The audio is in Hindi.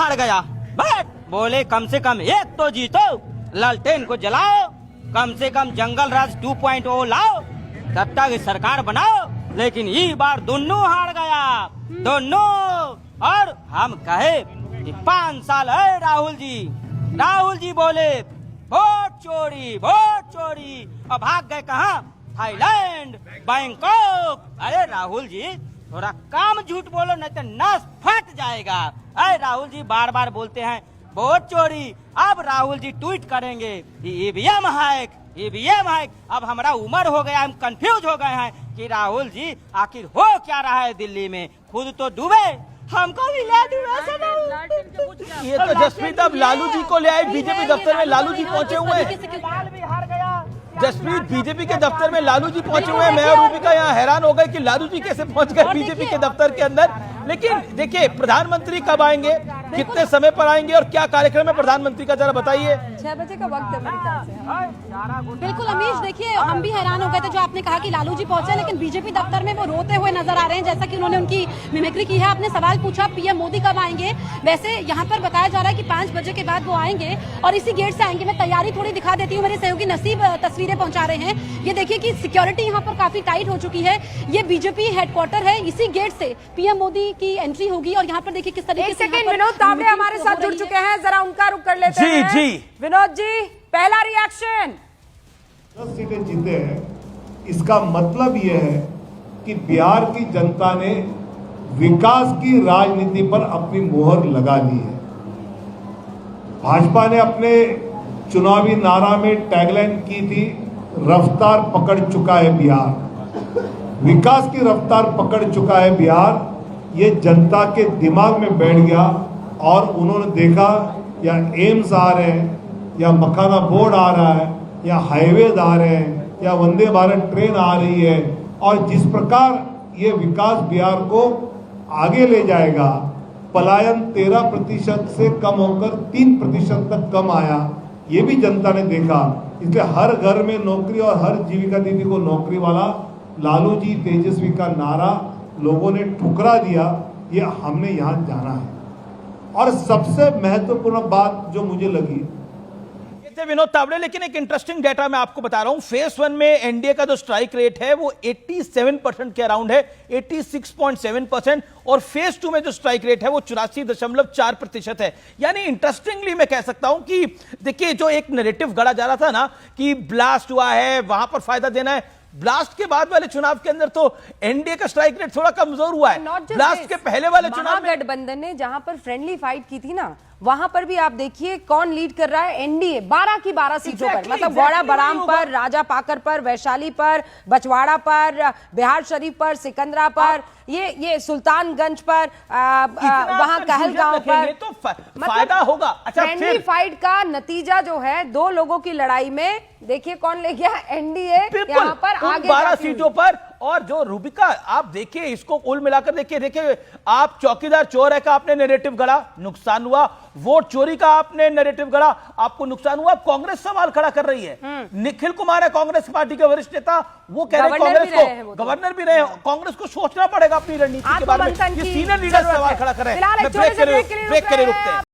हार गया। बट बोले कम से कम एक तो जीतो, लालटेन को जलाओ, कम से कम जंगल राज 2.0 लाओ, तब तक सरकार बनाओ। लेकिन ये बार दोनों हार गया, दोनों। और हम कहे कि 5 साल है राहुल जी बोले वोट चोरी और भाग गए कहाँ? Thailand, Bangkok. अरे राहुल जी थोड़ा काम झूठ बोलो, नहीं तो नस फट जाएगा। अरे राहुल जी बार बार बोलते हैं वोट चोरी। अब राहुल जी ट्वीट करेंगे ईवीएम हैक। अब हमारा उम्र हो गया, हम कंफ्यूज हो गए हैं कि राहुल जी आखिर हो क्या रहा है दिल्ली में। खुद तो डूबे, हमको भी ले डूबे। ये तो जसप्रीत अब लालू जी को ले आए बीजेपी दफ्तर में। लालू जी पहुंचे हुए हैं, जसप्रीत बीजेपी के दफ्तर में लालू जी पहुंचे हुए हैं। मैं और रूबिका यहाँ हैरान हो गए कि लालू जी कैसे पहुंच गए बीजेपी के दफ्तर के अंदर। लेकिन देखिए प्रधानमंत्री कब आएंगे, कितने समय पर आएंगे और क्या कार्यक्रम है प्रधानमंत्री का, जरा बताइए। 6 बजे का वक्त है मेरे ख्याल से। बिल्कुल अमीश, देखिए हम भी हैरान हो गए थे जो आपने कहा कि लालू जी पहुंचे, लेकिन बीजेपी दफ्तर में वो रोते हुए नजर आ रहे हैं, जैसा कि उन्होंने उनकी मिमिक्री की है। आपने सवाल पूछा पीएम मोदी कब आएंगे, वैसे यहाँ पर बताया जा रहा है कि 5 बजे के बाद वो आएंगे और इसी गेट से आएंगे। मैं तैयारी थोड़ी दिखा देती हूँ, मेरे सहयोगी नसीब तस्वीरें पहुंचा रहे हैं। ये देखिए कि सिक्योरिटी यहाँ पर काफी टाइट हो चुकी है। ये बीजेपी हेडक्वार्टर है, इसी गेट से पीएम मोदी की एंट्री होगी। और यहाँ पर देखिए किस तरीके से विनोद तावड़े हमारे साथ जुड़ चुके हैं, जरा उनका रुख कर लेते हैं। जी विनोद जी, पहला रिएक्शन। 10 सीटें जीते हैं, इसका मतलब यह है कि बिहार की जनता ने विकास की राजनीति पर अपनी मोहर लगा ली है। भाजपा ने अपने चुनावी नारा में टैगलाइन की थी, रफ्तार पकड़ चुका है बिहार। विकास की रफ्तार पकड़ चुका है बिहार, ये जनता के दिमाग में बैठ गया। और उन्होंने देखा या एम्स आ रहे हैं, या मखाना बोर्ड आ रहा है, या हाईवेज आ रहे हैं, या वंदे भारत ट्रेन आ रही है, और जिस प्रकार ये विकास बिहार को आगे ले जाएगा, पलायन 13% से कम होकर 3% तक कम आया, ये भी जनता ने देखा। इसलिए हर घर में नौकरी और हर जीविका दीदी को नौकरी वाला लालू जी तेजस्वी का नारा लोगों ने ठुकरा दिया। ये हमने यहाँ जाना है। और सबसे महत्वपूर्ण बात जो मुझे लगी, विनोद तावड़े, लेकिन एक इंटरेस्टिंग डेटा मैं आपको बता रहा हूं। फेज 1 में एनडीए का जो स्ट्राइक रेट है वो 87% के अराउंड है, 86.7%। और फेज 2 में जो स्ट्राइक रेट है वो 84.4% है। यानी इंटरेस्टिंगली मैं कह सकता हूं कि देखिए जो एक नैरेटिव गढ़ा जा रहा था ना कि ब्लास्ट हुआ है, वहां पर फायदा देना है, ब्लास्ट के बाद वाले चुनाव के अंदर तो एनडीए का स्ट्राइक रेट थोड़ा कमजोर हुआ है। ब्लास्ट के पहले वाले चुनाव में गठबंधन ने जहां पर फ्रेंडली फाइट की थी ना, वहां पर भी आप देखिए कौन लीड कर रहा है, एनडीए 12 की 12 सीटों पर। मतलब गौड़ा बराम पर, राजा पाकर पर, वैशाली पर, बछवाड़ा पर, बिहार शरीफ पर, सिकंदरा पर, ये सुल्तानगंज पर, वहां कहलगांव पर, तो फायदा होगा। अच्छा, फ्रेंडली फाइट का नतीजा जो है 2 लोगों की लड़ाई में देखिए कौन ले गया, एनडीए यहाँ पर आगे 12 सीटों पर। और जो रूबिका आप देखिए, इसको कुल मिलाकर देखिए आप चौकीदार चोर है का आपने नैरेटिव गढ़ा, नुकसान हुआ। वोट चोरी का आपने नैरेटिव गढ़ा, आपको नुकसान हुआ। कांग्रेस सवाल खड़ा कर रही है। निखिल कुमार है कांग्रेस पार्टी के वरिष्ठ नेता, वो कह रहे हैं कांग्रेस को गवर्नर भी रहे, कांग्रेस को सोचना पड़ेगा अपनी रणनीति के बारे में। ये सीनियर लीडर सवाल खड़ा कर रहे हैं। ब्रेक के लिए रुकते हैं।